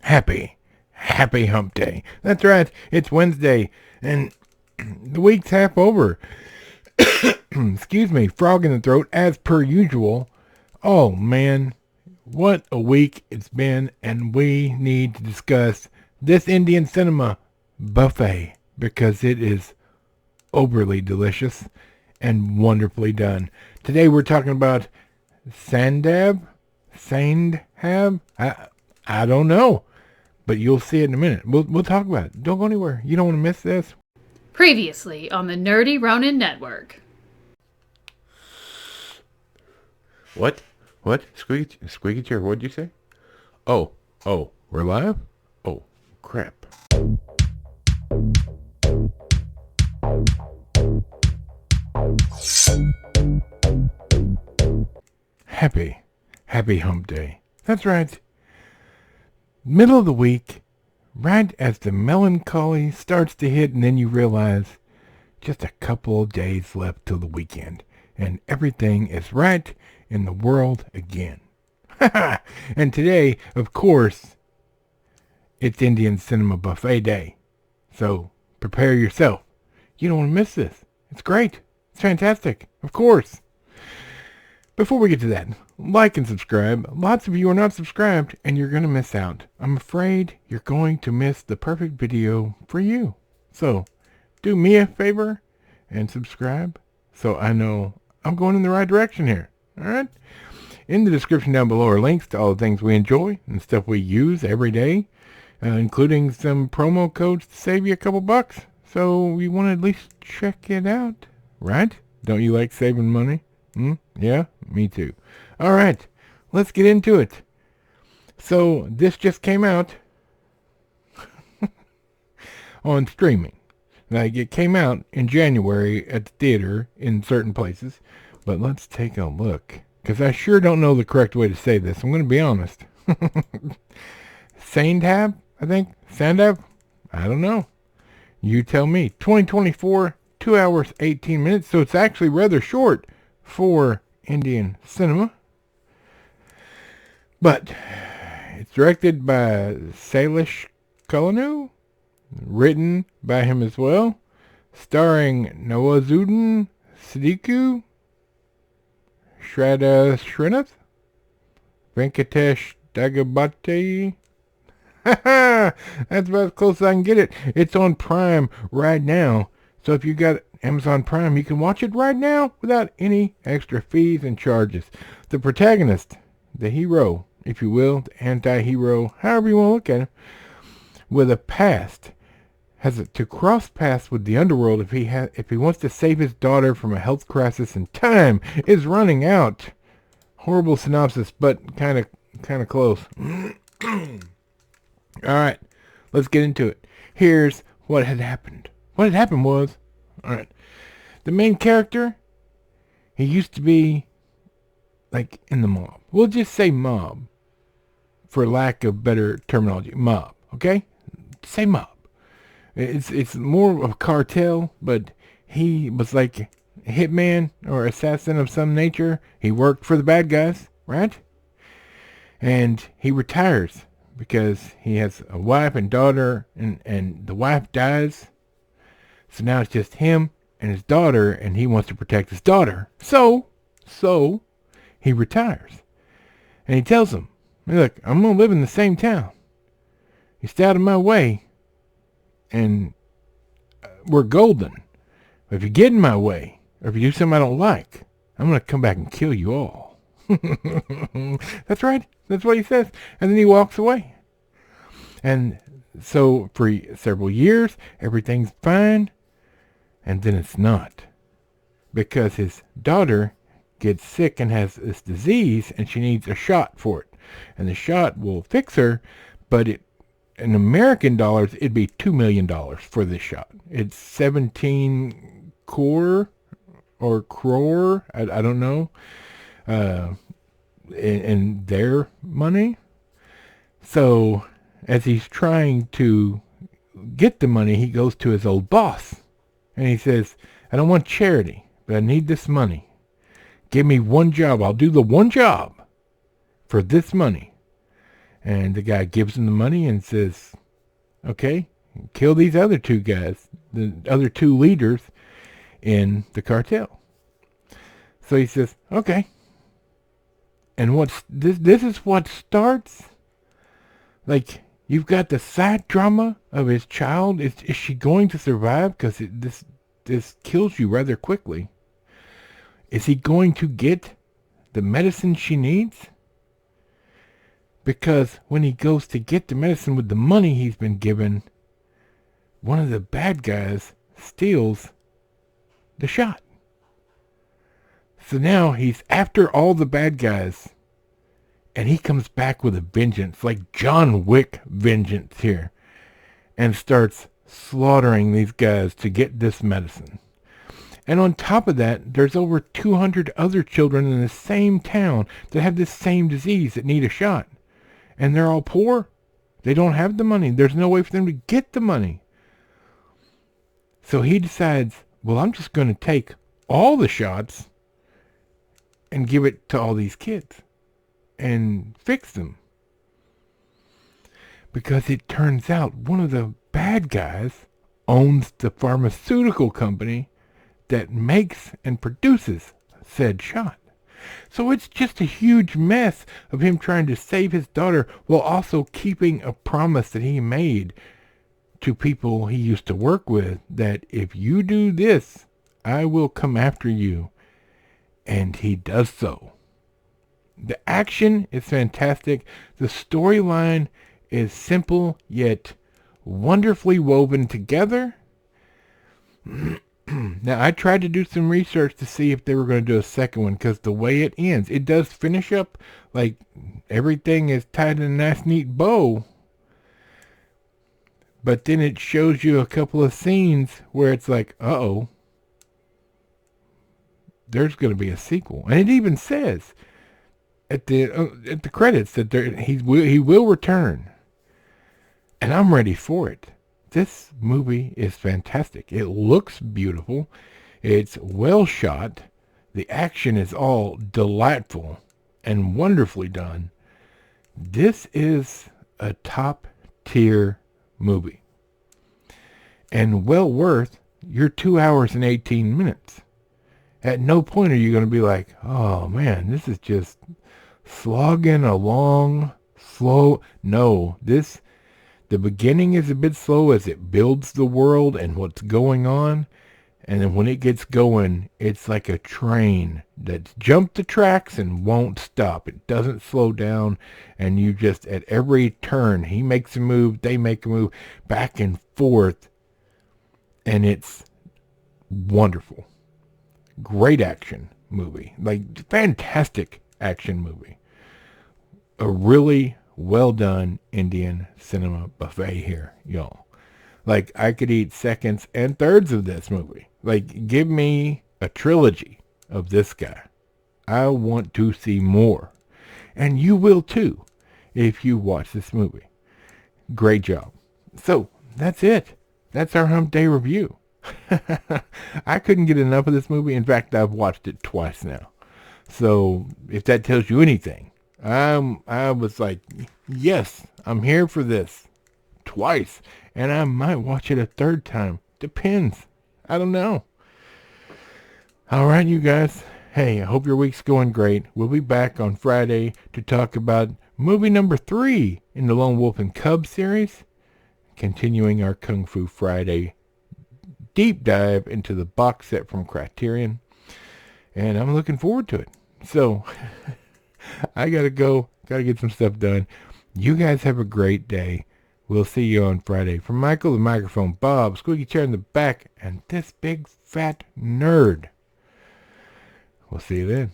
happy hump day. That's right, it's Wednesday, and the week's half over. Excuse me, frog in the throat, as per usual. Oh man, what a week it's been, and we need to discuss this Indian cinema buffet, because it is overly delicious and wonderfully done. Today we're talking about Saindhav? I don't know. But you'll see it in a minute. We'll talk about it. Don't go anywhere. You don't want to miss this. Previously on the Nerdy Ronin Network. What? Squeaky chair, what'd you say? Oh, we're live? Oh, crap. Happy hump day. That's right. Middle of the week, right as the melancholy starts to hit, and then you realize just a couple of days left till the weekend, and everything is right in the world again. And today, of course, it's Indian Cinema Buffet Day. So prepare yourself. You don't want to miss this. It's great. It's fantastic. Of course. Before we get to that, like and subscribe. Lots of you are not subscribed, and you're going to miss out. I'm afraid you're going to miss the perfect video for you. So, do me a favor and subscribe so I know I'm going in the right direction here. Alright? In the description down below are links to all the things we enjoy and stuff we use every day, including some promo codes to save you a couple bucks. So, you want to at least check it out, right? Don't you like saving money? Yeah, me too. Alright, let's get into it. So, this just came out on streaming. Like, it came out in January at the theater in certain places. But let's take a look, because I sure don't know the correct way to say this. I'm going to be honest. Saindhav, I think? Saindhav? I don't know. You tell me. 2024, 2 hours, 18 minutes. So it's actually rather short for Indian cinema. But it's directed by Sailesh Kulanu, written by him as well, starring Nawazuddin Siddiqui, Shraddha Srinath, Venkatesh Dagabati. That's about as close as I can get it. It's on Prime right now. So if you got Amazon Prime, you can watch it right now without any extra fees and charges. The protagonist, the hero, if you will, the anti-hero, however you want to look at him, with a past, has to cross paths with the underworld if he wants to save his daughter from a health crisis, and time is running out. Horrible synopsis, but kind of close. All right, let's get into it. Here's what had happened. What had happened was, all right, the main character, he used to be like in the mob. We'll just say mob, for lack of better terminology. Mob, okay? Say mob. It's more of a cartel, but he was like a hitman or assassin of some nature. He worked for the bad guys, right? And he retires because he has a wife and daughter, and the wife dies. So now it's just him and his daughter, and he wants to protect his daughter. So he retires. And he tells them, look, I'm going to live in the same town. You stay out of my way, and we're golden. But if you get in my way, or if you do something I don't like, I'm going to come back and kill you all. That's right. That's what he says. And then he walks away. And so for several years, everything's fine. And then it's not. Because his daughter gets sick and has this disease, and she needs a shot for it. And the shot will fix her, but in American dollars, it'd be $2 million for this shot. It's 17 crore, I don't know, in their money. So, as he's trying to get the money, he goes to his old boss, and he says, I don't want charity, but I need this money. Give me one job. I'll do the one job for this money. And the guy gives him the money and says, okay, kill these other two guys, the other two leaders in the cartel. So he says, okay. And what's this is what starts, like, you've got the side drama of his child. Is she going to survive? Because this kills you rather quickly. Is he going to get the medicine she needs? Because when he goes to get the medicine with the money he's been given, one of the bad guys steals the shot. So now he's after all the bad guys, and he comes back with a vengeance, like John Wick vengeance here, and starts slaughtering these guys to get this medicine. And on top of that, there's over 200 other children in the same town that have this same disease that need a shot. And they're all poor. They don't have the money. There's no way for them to get the money. So he decides, well, I'm just going to take all the shots and give it to all these kids and fix them. Because it turns out one of the bad guys owns the pharmaceutical company that makes and produces said shot. So it's just a huge mess of him trying to save his daughter while also keeping a promise that he made to people he used to work with, that if you do this, I will come after you. And he does so. The action is fantastic. The storyline is simple yet wonderfully woven together. Now, I tried to do some research to see if they were going to do a second one, because the way it ends, it does finish up like everything is tied in a nice neat bow. But then it shows you a couple of scenes where it's like, uh-oh, there's going to be a sequel. And it even says at the credits that he will return. And I'm ready for it. This movie is fantastic. It looks beautiful. It's well shot. The action is all delightful and wonderfully done. This is a top tier movie. And well worth your 2 hours and 18 minutes. At no point are you going to be like, oh man, this is just slogging along slow. No, the beginning is a bit slow as it builds the world and what's going on. And then when it gets going, it's like a train that's jumped the tracks and won't stop. It doesn't slow down. And you just, at every turn, he makes a move, they make a move, back and forth. And it's wonderful. Great action movie. Like, fantastic action movie. A really well done Indian cinema buffet here, y'all. Like, I could eat seconds and thirds of this movie. Like, give me a trilogy of this guy. I want to see more. And you will too, if you watch this movie. Great job. So, that's it. That's our Hump Day review. I couldn't get enough of this movie. In fact, I've watched it twice now. So, if that tells you anything, I was like, yes, I'm here for this. Twice. And I might watch it a third time. Depends. I don't know. Alright, you guys. Hey, I hope your week's going great. We'll be back on Friday to talk about movie number 3 in the Lone Wolf and Cub series. Continuing our Kung Fu Friday deep dive into the box set from Criterion. And I'm looking forward to it. So, I gotta go. Gotta get some stuff done. You guys have a great day. We'll see you on Friday. From Michael, the microphone, Bob, squeaky chair in the back, and this big fat nerd. We'll see you then.